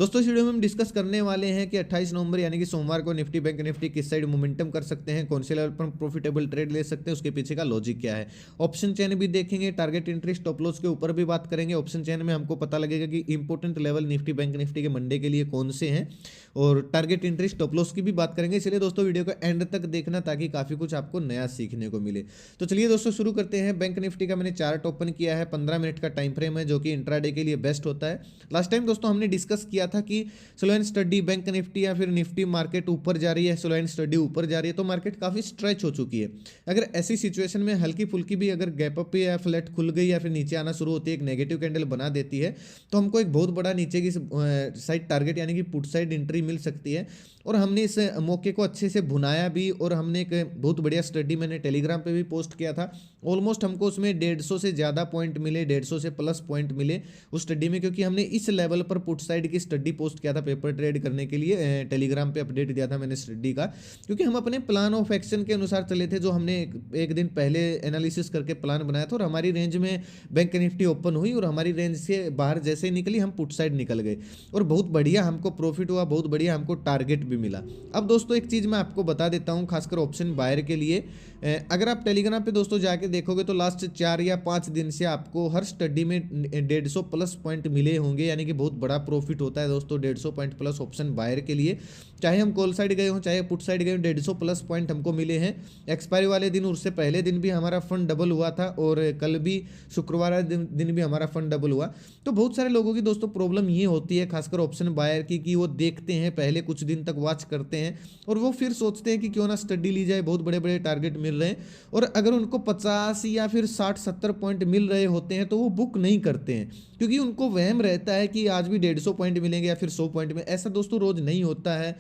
दोस्तों इस वीडियो में हम डिस्कस करने वाले हैं कि 28 नवंबर यानी कि सोमवार को निफ्टी बैंक निफ्टी किस साइड मोमेंटम कर सकते हैं, कौन से लेवल पर प्रॉफिटेबल ट्रेड ले सकते हैं, उसके पीछे का लॉजिक क्या है। ऑप्शन चेन भी देखेंगे, टारगेट एंट्री स्टॉप लॉस के ऊपर भी बात करेंगे। ऑप्शन चेन में हमको पता लगेगा कि important level Nifty bank Nifty के मंडे के लिए कौन से हैं, और टारगेट एंट्री स्टॉप लॉस की भी बात करेंगे। इसलिए दोस्तों वीडियो को एंड तक देखना ताकि काफी कुछ आपको नया सीखने को मिले। तो चलिए दोस्तों शुरू करते हैं। बैंक निफ्टी का मैंने चार्ट ओपन किया है, 15 मिनट का टाइम फ्रेम है जो कि इंट्राडे के लिए बेस्ट होता है। लास्ट टाइम दोस्तों हमने डिस्कस किया था कि slow and study bank Nifty या फिर निफ्टी मार्केट ऊपर जा रही है, स्लो एंड स्टडी ऊपर जा रही है, तो मार्केट काफी स्ट्रेच हो चुकी है। अगर ऐसी सिचुएशन में हल्की फुल्की भी अगर गैप अप या फ्लैट खुल गई या फिर नीचे आना शुरू होती है, एक नेगेटिव कैंडल बना देती है, तो हमको एक बहुत बड़ा नीचे की साइड टारगेट यानी कि पुट साइड एंट्री मिल सकती है। और हमने इस मौके को अच्छे से भुनाया भी, और हमने एक बहुत बढ़िया स्टडी मैंने टेलीग्राम पे भी पोस्ट किया था। ऑलमोस्ट हमको उसमें 150 से ज़्यादा पॉइंट मिले, 150 से प्लस पॉइंट मिले उस स्टडी में, क्योंकि हमने इस लेवल पर पुट साइड की स्टडी पोस्ट किया था पेपर ट्रेड करने के लिए। टेलीग्राम पे अपडेट दिया था मैंने स्टडी का, क्योंकि हम अपने प्लान ऑफ एक्शन के अनुसार चले थे, जो हमने एक दिन पहले एनालिसिस करके प्लान बनाया था। और हमारी रेंज में बैंक निफ्टी ओपन हुई और हमारी रेंज से बाहर जैसे ही निकली हम पुट साइड निकल गए, और बहुत बढ़िया हमको प्रॉफिट हुआ, बहुत बढ़िया हमको टारगेट भी मिला। अब दोस्तों एक चीज़ मैं आपको बता देता हूँ, खासकर ऑप्शन बायर के लिए। अगर आप टेलीग्राम पे दोस्तों जाके देखोगे तो लास्ट 4 या 5 दिन से आपको हर स्टडी में 150 प्लस पॉइंट मिले होंगे, यानी कि बहुत बड़ा प्रॉफिट होता है दोस्तों 150 पॉइंट प्लस ऑप्शन बायर के लिए। चाहे हम कॉल साइड गए हों चाहे पुट साइड गए हों, 150 प्लस पॉइंट हमको मिले हैं। एक्सपायरी वाले दिन, उससे पहले दिन भी हमारा फंड डबल हुआ था, और कल भी शुक्रवार वाले दिन भी हमारा फंड डबल हुआ। तो बहुत सारे लोगों की दोस्तों प्रॉब्लम ये होती है, खासकर ऑप्शन बायर की, कि वो देखते हैं पहले कुछ दिन तक वॉच करते हैं, और वो फिर सोचते हैं कि क्यों ना स्टडी ली जाए, बहुत बड़े बड़े टारगेट मिल रहे हैं, और अगर उनको 50 या फिर 60-70 पॉइंट मिल रहे होते हैं तो वो बुक नहीं करते हैं, क्योंकि उनको वहम रहता है कि आज भी 150 पॉइंट मिलेंगे या फिर 100 पॉइंट में। ऐसा दोस्तों रोज नहीं होता है।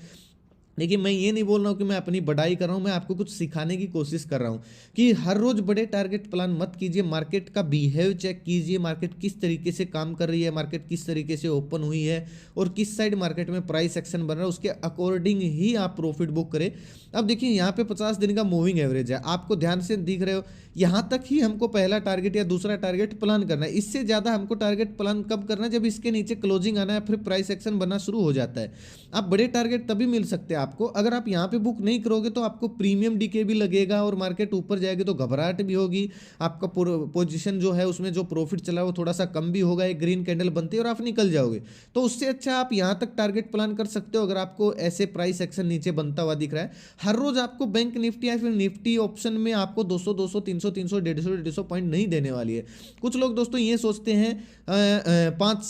देखिए मैं ये नहीं बोल रहा हूँ कि मैं अपनी बढ़ाई कर रहा हूँ, मैं आपको कुछ सिखाने की कोशिश कर रहा हूँ कि हर रोज बड़े टारगेट प्लान मत कीजिए। मार्केट का बिहेव चेक कीजिए, मार्केट किस तरीके से काम कर रही है, मार्केट किस तरीके से ओपन हुई है, और किस साइड मार्केट में प्राइस एक्शन बन रहा है, उसके अकॉर्डिंग ही आप प्रॉफिट बुक करें। अब देखिए यहाँ पे 50 दिन का मूविंग एवरेज है, आपको ध्यान से दिख रहे हो, यहाँ तक ही हमको पहला टारगेट या दूसरा टारगेट प्लान करना है। इससे ज़्यादा हमको टारगेट प्लान कब करना है, जब इसके नीचे क्लोजिंग आना है, फिर प्राइस एक्शन बनना शुरू हो जाता है। आप बड़े टारगेट तभी मिल सकते हैं आपको, अगर आप यहाँ पे बुक नहीं करोगे तो आपको प्रीमियम डीके भी लगेगा, और मार्केट ऊपर जाएगी तो घबराहट भी होगी, आपका पोजीशन जो है उसमें जो प्रॉफिट चला है वो थोड़ा सा कम भी होगा, एक ग्रीन कैंडल बनती है और आप निकल जाओगे। तो उससे अच्छा आप यहाँ तक टारगेट प्लान कर सकते हो, अगर आपको ऐसे प्राइस एक्शन नीचे बनता हुआ दिख रहा है। हर रोज आपको बैंक निफ्टी या फिर निफ्टी ऑप्शन में आपको 200 200 300 300 150 पॉइंट नहीं देने वाली है। कुछ लोग दोस्तों ये सोचते हैं 5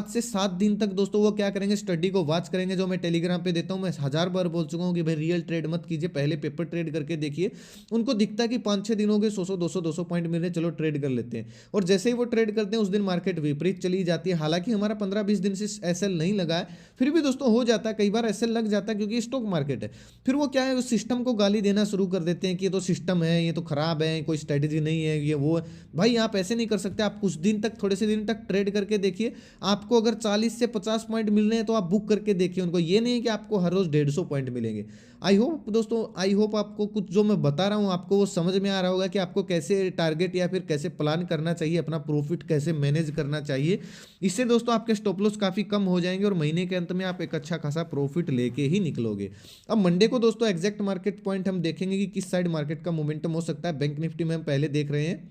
से 7 दिन तक दोस्तों वो क्या करेंगे, स्टडी को वॉच करेंगे, जो मैं टेलीग्राम पे देता हूँ। मैं 1000 बार बोल चुका हूँ कि भाई रियल ट्रेड मत कीजिए, पहले पेपर ट्रेड करके देखिए। उनको दिखता है कि 5-6 दिन हो गए, 100 200 पॉइंट मिल रहे, चलो ट्रेड कर लेते हैं, और जैसे ही वो ट्रेड करते हैं उस दिन मार्केट विपरीत चली जाती है। हालांकि हमारा 15-20 दिन से एसएल नहीं लगा है, फिर भी दोस्तों हो जाता है, कई बार एसएल लग जाता है, क्योंकि स्टॉक मार्केट है। फिर वो क्या है, उस सिस्टम को गाली देना शुरू कर देते हैं कि ये तो सिस्टम है, ये तो खराब है, कोई स्ट्रेटेजी नहीं है, ये वो है। भाई आप ऐसे नहीं कर सकते, आप कुछ दिन तक, थोड़े से दिन तक ट्रेड करके देखिए। आपको अगर 40 से 50 पॉइंट मिल रहे हैं तो आप बुक करके देखिए उनको, ये नहीं कि आपको हर रोज 150 पॉइंट मिलेंगे। आई होप दोस्तों, आई होप आपको कुछ जो मैं बता रहा हूँ आपको वो समझ में आ रहा होगा कि आपको कैसे टारगेट या फिर कैसे प्लान करना चाहिए, अपना प्रॉफिट कैसे मैनेज करना चाहिए। इससे दोस्तों आपके स्टॉप लॉस काफी कम हो जाएंगे, और महीने के अंत में आप एक अच्छा खासा प्रॉफिट लेके ही निकलोगे। अब मंडे को दोस्तों एग्जैक्ट मार्केट पॉइंट हम देखेंगे कि किस साइड मार्केट का मोमेंटम हो सकता है। बैंक निफ्टी में हम पहले देख रहे हैं,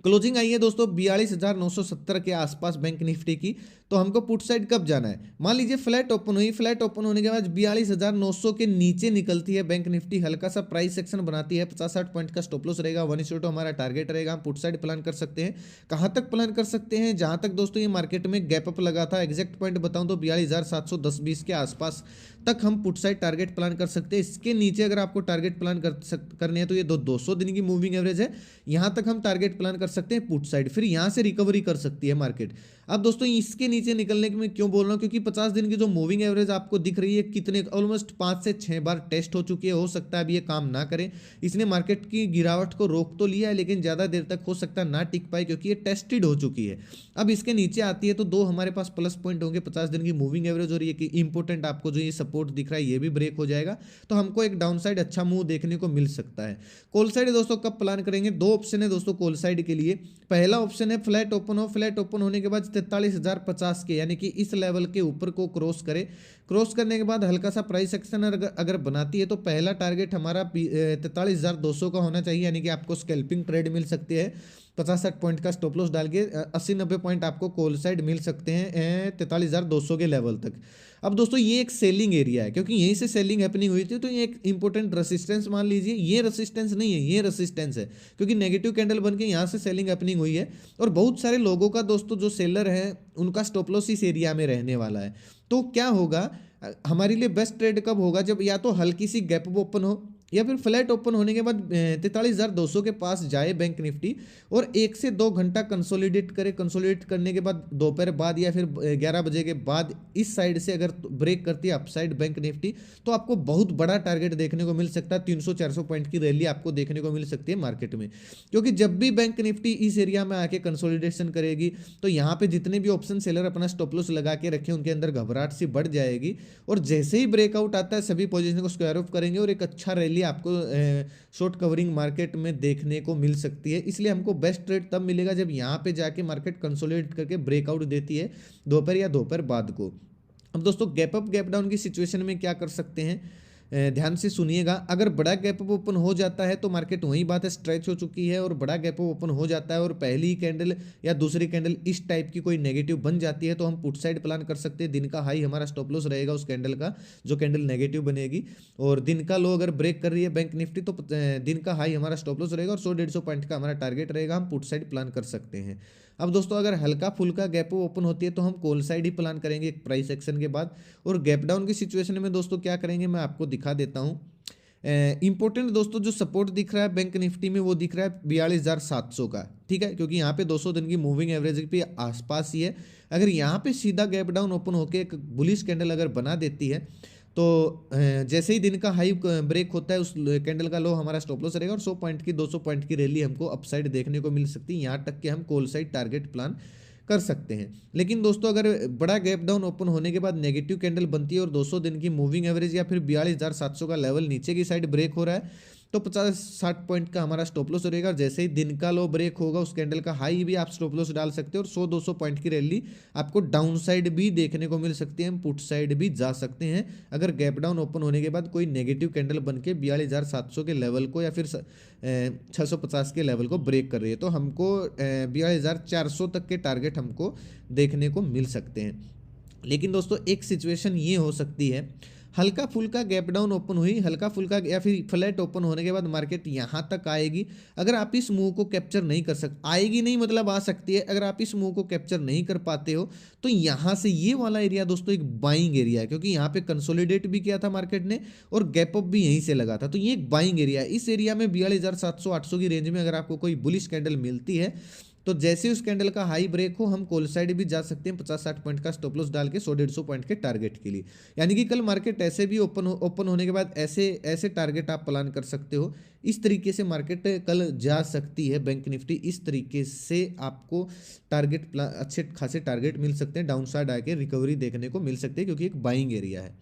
क्लोजिंग आई है दोस्तों 42,970 के आसपास बैंक निफ्टी की। तो हमको पुट साइड कब जाना है, मान लीजिए फ्लैट ओपन हुई, फ्लैट ओपन होने के बाद 42,900 के नीचे निकलती है बैंक निफ्टी, हल्का सा प्राइस सेक्शन बनाती है, 50-60 पॉइंट का स्टॉप लॉस रहेगा, 1:2 हमारा टारगेट रहेगा। हम पुट साइड प्लान कर सकते हैं। कहाँ तक प्लान कर सकते हैं, जहां तक दोस्तों ये मार्केट में गैप अप लगा था, एग्जैक्ट पॉइंट बताऊं तो 42,710-20 के आसपास तक हम पुट साइड टारगेट प्लान कर सकते हैं। इसके नीचे अगर आपको टारगेट प्लान करने हैं तो ये 200 दिन की मूविंग एवरेज है, यहां तक हम टारगेट प्लान कर सकते हैं पुट साइड, फिर यहां से रिकवरी कर सकती है मार्केट। अब दोस्तों इसके नीचे निकलने के मैं क्यों बोल रहा हूं, क्योंकि 50 दिन की जो मूविंग एवरेज आपको दिख रही है, कितने ऑलमोस्ट 5 से 6 बार टेस्ट हो चुकी है। हो सकता है अब ये काम ना करें, इसने मार्केट की गिरावट को रोक तो लिया है, लेकिन ज्यादा देर तक हो सकता है ना टिक पाए, क्योंकि ये टेस्टेड हो चुकी है। अब इसके नीचे आती है तो 2 हमारे पास प्लस पॉइंट होंगे, 50 दिन की मूविंग एवरेज, और ये इंपॉर्टेंट आपको जो ये सपोर्ट दिख रहा है ये भी ब्रेक हो जाएगा, तो हमको एक डाउन साइड अच्छा मूव देखने को मिल सकता है। कॉल साइड दोस्तों कब प्लान करेंगे, 2 ऑप्शन है दोस्तों कॉल साइड के लिए। पहला ऑप्शन है फ्लैट ओपन हो, फ्लैट ओपन होने के बाद 43,050 के यानी कि इस लेवल के ऊपर को क्रॉस करे। क्रॉस करने के बाद हल्का सा प्राइस एक्शन अगर बनाती है तो पहला टारगेट हमारा 43,200 का होना चाहिए, यानी कि आपको स्कैल्पिंग ट्रेड मिल सकती है। 50-60 पॉइंट का स्टॉप लॉस डाल के 80-90 पॉइंट आपको कॉल साइड मिल सकते हैं 43,200 के लेवल तक। अब दोस्तों ये एक सेलिंग एरिया है, क्योंकि यहीं से सेलिंग हैपनिंग हुई थी, तो ये एक इंपॉर्टेंट रेसिस्टेंस मान लीजिए। ये रेसिस्टेंस नहीं है, ये रेसिस्टेंस है, क्योंकि नेगेटिव कैंडल बन के यहाँ से सेलिंग हैपनिंग हुई है। और बहुत सारे लोगों का दोस्तों जो सेलर है उनका स्टॉप लॉस इस एरिया में रहने वाला है। तो क्या होगा, हमारे लिए बेस्ट ट्रेड कब होगा, जब या तो हल्की सी गैप अप ओपन हो या फिर फ्लैट ओपन होने के बाद 43,200 के पास जाए बैंक निफ्टी और 1 से 2 घंटा कंसोलिडेट करे। कंसोलिडेट करने के बाद दोपहर बाद या फिर 11 बजे के बाद इस साइड से अगर ब्रेक करती है अपसाइड बैंक निफ्टी, तो आपको बहुत बड़ा टारगेट देखने को मिल सकता है। 300-400 पॉइंट की रैली आपको देखने को मिल सकती है मार्केट में, क्योंकि जब भी बैंक निफ्टी इस एरिया में आके कंसोलिडेशन करेगी तो यहाँ पे जितने भी ऑप्शन सेलर अपना स्टॉप लॉस लगा के रखे उनके अंदर घबराहट सी बढ़ जाएगी। और जैसे ही ब्रेकआउट आता है सभी पोजीशन को स्क्वायर ऑफ करेंगे और एक अच्छा रैली आपको शॉर्ट कवरिंग मार्केट में देखने को मिल सकती है। इसलिए हमको बेस्ट ट्रेड तब मिलेगा जब यहाँ पे जाके मार्केट कंसोलिडेट करके ब्रेकआउट देती है दोपहर या दोपहर बाद को। अब दोस्तों गैप अप गैप डाउन की सिचुएशन में क्या कर सकते हैं, ध्यान से सुनिएगा। अगर बड़ा गैप अप ओपन हो जाता है तो मार्केट वही बात है स्ट्रेच हो चुकी है, और बड़ा गैप अप ओपन हो जाता है और पहली कैंडल या दूसरी कैंडल इस टाइप की कोई नेगेटिव बन जाती है तो हम पुट साइड प्लान कर सकते हैं। दिन का हाई हमारा स्टॉप लॉस रहेगा उस कैंडल का, जो कैंडल नेगेटिव बनेगी, और दिन का लो अगर ब्रेक कर रही है बैंक निफ्टी तो दिन का हाई हमारा स्टॉप लॉस रहेगा और 100-150 पॉइंट का हमारा टारगेट रहेगा। हम पुट साइड प्लान कर सकते हैं। अब दोस्तों अगर हल्का फुल्का गैप ओपन होती है तो हम कॉल साइड ही प्लान करेंगे एक प्राइस एक्शन के बाद। और गैप डाउन की सिचुएशन में दोस्तों क्या करेंगे मैं आपको दिखा देता हूँ। इंपॉर्टेंट दोस्तों जो सपोर्ट दिख रहा है बैंक निफ्टी में वो दिख रहा है 42,700 का, ठीक है, क्योंकि यहाँ पे 200 दिन की मूविंग एवरेज पे आसपास ही है। अगर यहाँ पे सीधा गैप डाउन ओपन होकर एक बुलिश कैंडल अगर बना देती है तो जैसे ही दिन का हाई ब्रेक होता है उस कैंडल का लो हमारा स्टॉप लॉस रहेगा और 100 पॉइंट की 200 पॉइंट की रैली हमको अपसाइड देखने को मिल सकती है। यहाँ तक कि हम कॉल साइड टारगेट प्लान कर सकते हैं। लेकिन दोस्तों अगर बड़ा गैप डाउन ओपन होने के बाद नेगेटिव कैंडल बनती है और 200 दिन की मूविंग एवरेज या फिर 42,700 का लेवल नीचे की साइड ब्रेक हो रहा है तो 50-60 पॉइंट का हमारा स्टॉप लॉस रहेगा। जैसे ही दिन का लो ब्रेक होगा उस कैंडल का हाई भी आप स्टॉप लॉस डाल सकते हो और 100-200 पॉइंट की रैली आपको डाउन साइड भी देखने को मिल सकती है। हम पुट साइड भी जा सकते हैं अगर गैप डाउन ओपन होने के बाद कोई नेगेटिव कैंडल बन के 42,700 के लेवल को या फिर 650 के लेवल को ब्रेक कर रही है तो हमको 42,400 तक के टारगेट हमको देखने को मिल सकते हैं। लेकिन दोस्तों एक सिचुएशन ये हो सकती है, हल्का फुल्का गैप डाउन ओपन हुई, हल्का फुल्का या फिर फ्लैट ओपन होने के बाद मार्केट यहाँ तक आएगी। अगर आप इस मूव को कैप्चर नहीं कर सकते, आएगी नहीं मतलब आ सकती है, अगर आप इस मूव को कैप्चर नहीं कर पाते हो तो यहाँ से ये वाला एरिया दोस्तों एक बाइंग एरिया है, क्योंकि यहाँ पे कंसोलिडेट भी किया था मार्केट ने और गैप अप भी यहीं से लगा था, तो ये एक बाइंग एरिया है। इस एरिया में 42,700-800 की रेंज में अगर आपको कोई बुलिश कैंडल मिलती है तो जैसे उस कैंडल का हाई ब्रेक हो हम कॉल साइड भी जा सकते हैं 50-60 पॉइंट का स्टॉप लॉस डाल के 100-150 पॉइंट के टारगेट के लिए। यानी कि कल मार्केट ऐसे भी ओपन होने के बाद ऐसे टारगेट आप प्लान कर सकते हो। इस तरीके से मार्केट कल जा सकती है बैंक निफ्टी, इस तरीके से आपको टारगेट अच्छे खासे टारगेट मिल सकते हैं, डाउन साइड आके रिकवरी देखने को मिल सकती है क्योंकि एक बाइंग एरिया है।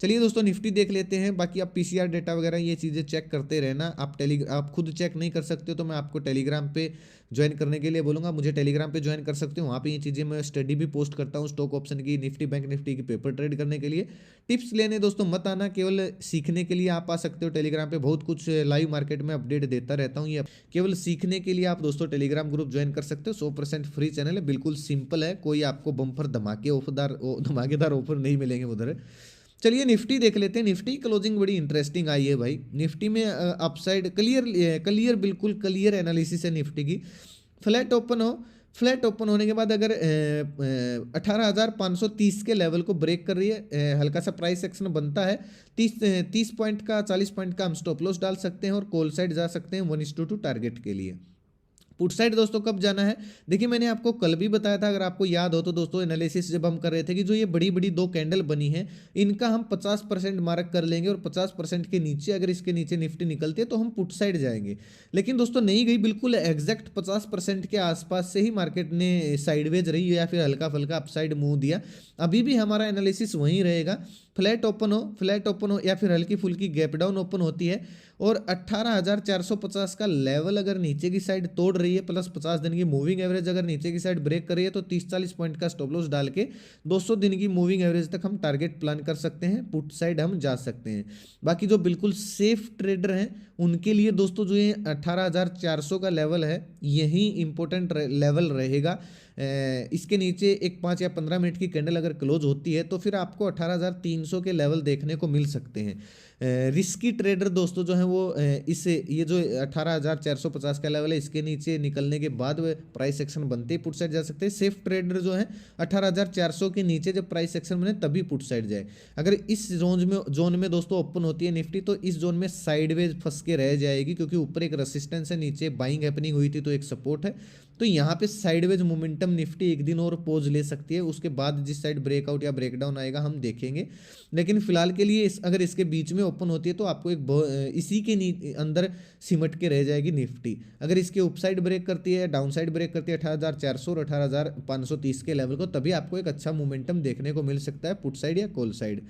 चलिए दोस्तों निफ्टी देख लेते हैं। बाकी आप पीसीआर डेटा वगैरह ये चीज़ें चेक करते रहना। आप खुद चेक नहीं कर सकते हो तो मैं आपको टेलीग्राम पे ज्वाइन करने के लिए बोलूँगा, मुझे टेलीग्राम पे ज्वाइन कर सकते हो। वहाँ पे ये चीज़ें मैं स्टडी भी पोस्ट करता हूँ स्टॉक ऑप्शन की, निफ्टी बैंक निफ्टी की पेपर ट्रेड करने के लिए। टिप्स लेने दोस्तों मत आना, केवल सीखने के लिए आप आ सकते हो। टेलीग्राम पे बहुत कुछ लाइव मार्केट में अपडेट देता रहता हूँ, ये केवल सीखने के लिए आप दोस्तों टेलीग्राम ग्रुप ज्वाइन कर सकते हो। 100% फ्री चैनल है, बिल्कुल सिंपल है, कोई आपको बम्पर धमाकेदार ऑफर नहीं मिलेंगे उधर। चलिए निफ्टी देख लेते हैं। निफ्टी क्लोजिंग बड़ी इंटरेस्टिंग आई है भाई। निफ्टी में अपसाइड क्लियर बिल्कुल क्लियर एनालिसिस है निफ्टी की। फ्लैट ओपन होने के बाद अगर 18,530 के लेवल को ब्रेक कर रही है, हल्का सा प्राइस एक्शन बनता है 30 पॉइंट का 40 पॉइंट का हम स्टॉप लॉस डाल सकते हैं और कॉल साइड जा सकते हैं 1:2 टारगेट के लिए। पुट साइड दोस्तों कब जाना है, देखिए मैंने आपको कल भी बताया था, अगर आपको याद हो तो दोस्तों एनालिसिस जब हम कर रहे थे कि जो ये बड़ी बड़ी दो कैंडल बनी है इनका हम 50% मार्क कर लेंगे और 50% के नीचे अगर इसके नीचे निफ्टी निकलती है तो हम पुट साइड जाएंगे। लेकिन दोस्तों नहीं गई, बिल्कुल एग्जैक्ट 50% के आसपास से ही मार्केट ने साइडवेज रही या फिर हल्का फुल्का अपसाइड मूव दिया। अभी भी हमारा एनालिसिस वहीं रहेगा। फ्लैट ओपन हो या फिर हल्की फुल्की गैप डाउन ओपन होती है और 18,450 का लेवल अगर नीचे की साइड तोड़ रही है, प्लस 50 दिन की मूविंग एवरेज अगर नीचे की साइड ब्रेक कर रही है, तो 30-40 पॉइंट का स्टॉप लॉस डाल के 200 दिन की मूविंग एवरेज तक हम टारगेट प्लान कर सकते हैं, पुट साइड हम जा सकते हैं। बाकी जो बिल्कुल सेफ ट्रेडर हैं उनके लिए दोस्तों जो ये 18,400 का लेवल है यही इंपॉर्टेंट लेवल रहेगा। इसके नीचे एक 5 या 15 मिनट की कैंडल अगर क्लोज होती है तो फिर आपको 18,300 के लेवल देखने को मिल सकते हैं। रिस्की ट्रेडर दोस्तों जो है वो इससे ये जो 18,450 का लेवल है इसके नीचे निकलने के बाद वे प्राइस एक्शन बनते ही पुट साइड जा सकते हैं। सेफ ट्रेडर जो है 18,400 के नीचे जब प्राइस एक्शन बने तभी पुट साइड जाए। अगर इस जोन में दोस्तों ओपन होती है निफ्टी तो इस जोन में साइडवेज फंस के रह जाएगी, क्योंकि ऊपर एक रेसिस्टेंस है, नीचे बाइंग हैपनिंग हुई थी तो एक सपोर्ट है। तो यहाँ पे साइडवेज मोमेंटम निफ्टी एक दिन और पोज ले सकती है, उसके बाद जिस साइड ब्रेकआउट या ब्रेकडाउन आएगा हम देखेंगे। लेकिन फिलहाल के लिए अगर इसके बीच में ओपन होती है तो आपको इसी के अंदर सिमट के रह जाएगी निफ्टी। अगर इसके अपसाइड ब्रेक करती है, डाउन साइड ब्रेक करती है 18,400 और 18,530 के लेवल को, तभी आपको एक अच्छा मोमेंटम देखने को मिल सकता है पुट साइड या call side.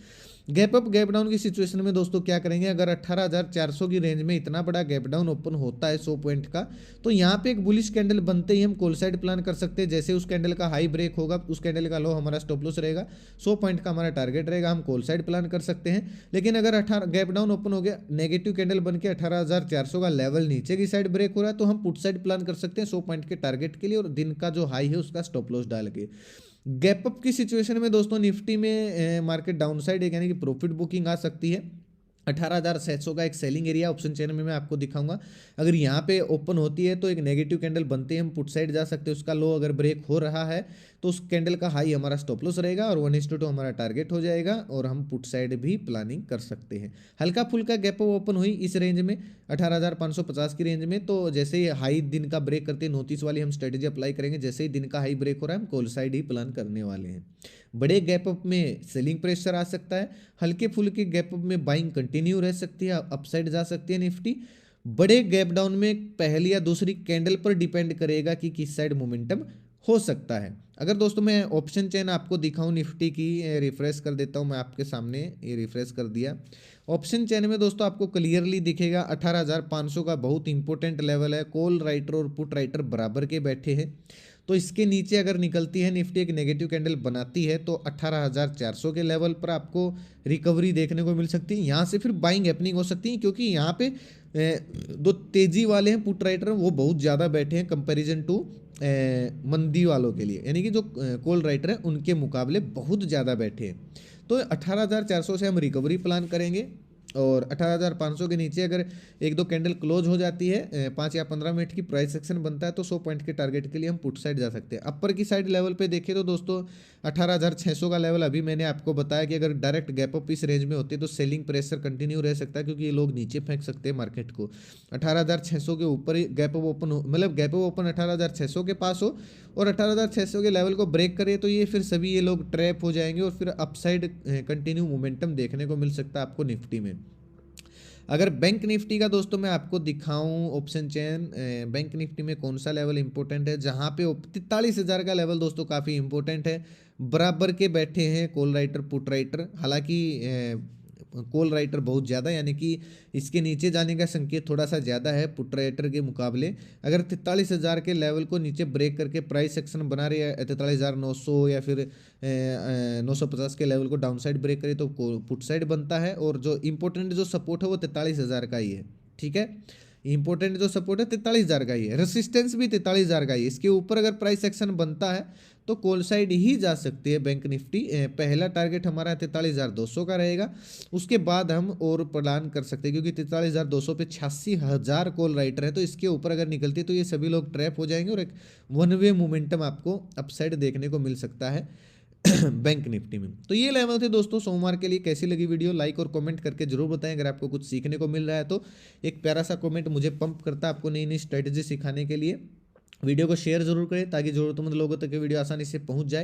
Gap up gap down की सिचुएशन में दोस्तों क्या करेंगे, अगर 18,400 की रेंज में इतना बड़ा गैप डाउन ओपन होता है 100 पॉइंट का, तो यहाँ पे एक बुलिश कैंडल बनते ही हम कॉल साइड प्लान कर सकते हैं। जैसे उस कैंडल का हाई ब्रेक होगा, उस कैंडल का लो हमारा स्टॉप लॉस रहेगा, 100 पॉइंट का हमारा टारगेट रहेगा, हम कॉल साइड प्लान कर सकते हैं। लेकिन अगर 18 गैप डाउन ओपन हो गया, नेगेटिव कैंडल बन के 18,400 का लेवल नीचे की साइड ब्रेक हो रहा है, तो हम पुट साइड प्लान कर सकते हैं 100 पॉइंट के टारगेट के लिए, और दिन का जो हाई है उसका स्टॉप लॉस डाल के। गैप अप की सिचुएशन में दोस्तों निफ्टी में मार्केट डाउन साइड यानी कि प्रॉफिट बुकिंग आ सकती है। 18,600 का एक सेलिंग एरिया ऑप्शन चेन में मैं आपको दिखाऊंगा। अगर यहाँ पे ओपन होती है तो एक नेगेटिव कैंडल बनते हैं, हम पुट साइड जा सकते हैं। उसका लो अगर ब्रेक हो रहा है तो उस कैंडल का हाई हमारा स्टॉप लॉस रहेगा और 1:2 हमारा टारगेट हो जाएगा, और हम पुट साइड भी प्लानिंग कर सकते हैं। हल्का फुल्का गैप ओपन हुई इस रेंज में 18,550 की रेंज में, तो जैसे ही हाई दिन का ब्रेक करते हैं नोटिस वाली हम स्ट्रेटेजी अप्लाई करेंगे। जैसे ही दिन का हाई ब्रेक हो रहा है हम कॉल साइड ही प्लान करने वाले हैं। बड़े गैप अप में सेलिंग प्रेशर आ सकता है, हल्के फुल्के गैप अप में बाइंग कंटिन्यू रह सकती है, अपसाइड जा सकती है निफ्टी। बड़े गैप डाउन में पहली या दूसरी कैंडल पर डिपेंड करेगा कि किस साइड मोमेंटम हो सकता है। अगर दोस्तों मैं ऑप्शन चेन आपको दिखाऊं निफ्टी की, रिफ्रेश कर देता हूं मैं आपके सामने, ये रिफ्रेश कर दिया। ऑप्शन चेन में दोस्तों आपको क्लियरली दिखेगा 18,500 का बहुत इंपॉर्टेंट लेवल है। कॉल राइटर और पुट राइटर बराबर के बैठे हैं, तो इसके नीचे अगर निकलती है निफ्टी एक नेगेटिव कैंडल बनाती है तो 18,400 के लेवल पर आपको रिकवरी देखने को मिल सकती है। यहाँ से फिर बाइंग हैपनिंग हो सकती है, क्योंकि यहाँ पे दो तेजी वाले हैं पुट राइटर वो बहुत ज़्यादा बैठे हैं कंपैरिजन टू मंदी वालों के लिए, यानी कि जो कॉल राइटर है उनके मुकाबले बहुत ज़्यादा बैठे हैं। तो 18,400 से हम रिकवरी प्लान करेंगे, और 18,500 के नीचे अगर एक दो कैंडल क्लोज हो जाती है 5 या 15 मिनट की प्राइस सेक्शन बनता है तो 100 पॉइंट के टारगेट के लिए हम पुट साइड जा सकते हैं। अपर की साइड लेवल पे देखें तो दोस्तों 18,600 का लेवल अभी मैंने आपको बताया कि अगर डायरेक्ट गैप अप इस रेंज में होती है तो सेलिंग प्रेशर कंटिन्यू रह सकता है, क्योंकि ये लोग नीचे फेंक सकते हैं मार्केट को। 18,600 के ऊपर ही गैप अप ओपन हो, मतलब गैप अप ओपन 18,600 के पास हो और 18,600 के लेवल को ब्रेक करे तो ये फिर सभी ये लोग ट्रैप हो जाएंगे और फिर अपसाइड कंटिन्यू मोमेंटम देखने को मिल सकता है आपको निफ्टी में। अगर बैंक निफ्टी का दोस्तों मैं आपको दिखाऊं ऑप्शन चेन, बैंक निफ्टी में कौन सा लेवल इंपॉर्टेंट है, जहां पे 43,000 का लेवल दोस्तों काफ़ी इंपॉर्टेंट है। बराबर के बैठे हैं कॉल राइटर पुट राइटर, हालांकि कॉल राइटर बहुत ज़्यादा, यानी कि इसके नीचे जाने का संकेत थोड़ा सा ज़्यादा है पुट राइटर के मुकाबले। अगर 43,000 के लेवल को नीचे ब्रेक करके प्राइस एक्शन बना रही है 43,900 या फिर 950 के लेवल को डाउन साइड ब्रेक करे तो पुट साइड बनता है, और जो इंपॉर्टेंट जो सपोर्ट है वो 43,000 का ही है। ठीक है, इंपॉर्टेंट जो सपोर्ट है 43,000 का ही है, रेसिस्टेंस भी 43,000 का ही है। इसके ऊपर अगर प्राइस एक्शन बनता है तो कॉल साइड ही जा सकती है बैंक निफ्टी। पहला टारगेट हमारा 43,200 का रहेगा, उसके बाद हम और प्लान कर सकते हैं, क्योंकि 43,200 पे 86,000 कॉल राइटर है, तो इसके ऊपर अगर निकलती है तो ये सभी लोग ट्रैप हो जाएंगे और एक वन वे मोमेंटम आपको अपसाइड देखने को मिल सकता है बैंक निफ्टी में। तो ये लेवल थे दोस्तों सोमवार के लिए। कैसी लगी वीडियो लाइक और कमेंट करके जरूर बताएं। अगर आपको कुछ सीखने को मिल रहा है तो एक प्यारा सा कमेंट मुझे पंप करता है आपको नई नई स्ट्रेटेजी सिखाने के लिए। वीडियो को शेयर जरूर करें ताकि ज़रूरतमंद लोगों तक ये वीडियो आसानी से पहुंच जाए।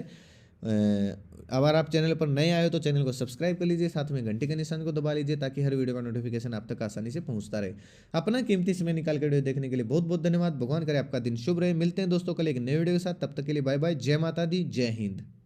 अगर आप चैनल पर नए आए हो तो चैनल को सब्सक्राइब कर लीजिए, साथ में घंटे के निशान को दबा लीजिए ताकि हर वीडियो का नोटिफिकेशन आप तक आसानी से पहुंचता रहे। अपना कीमती समय निकाल कर वीडियो देखने के लिए बहुत बहुत धन्यवाद। भगवान करे आपका दिन शुभ रहे। मिलते हैं दोस्तों कल एक नए वीडियो के साथ, तब तक के लिए बाय बाय। जय माता दी, जय हिंद।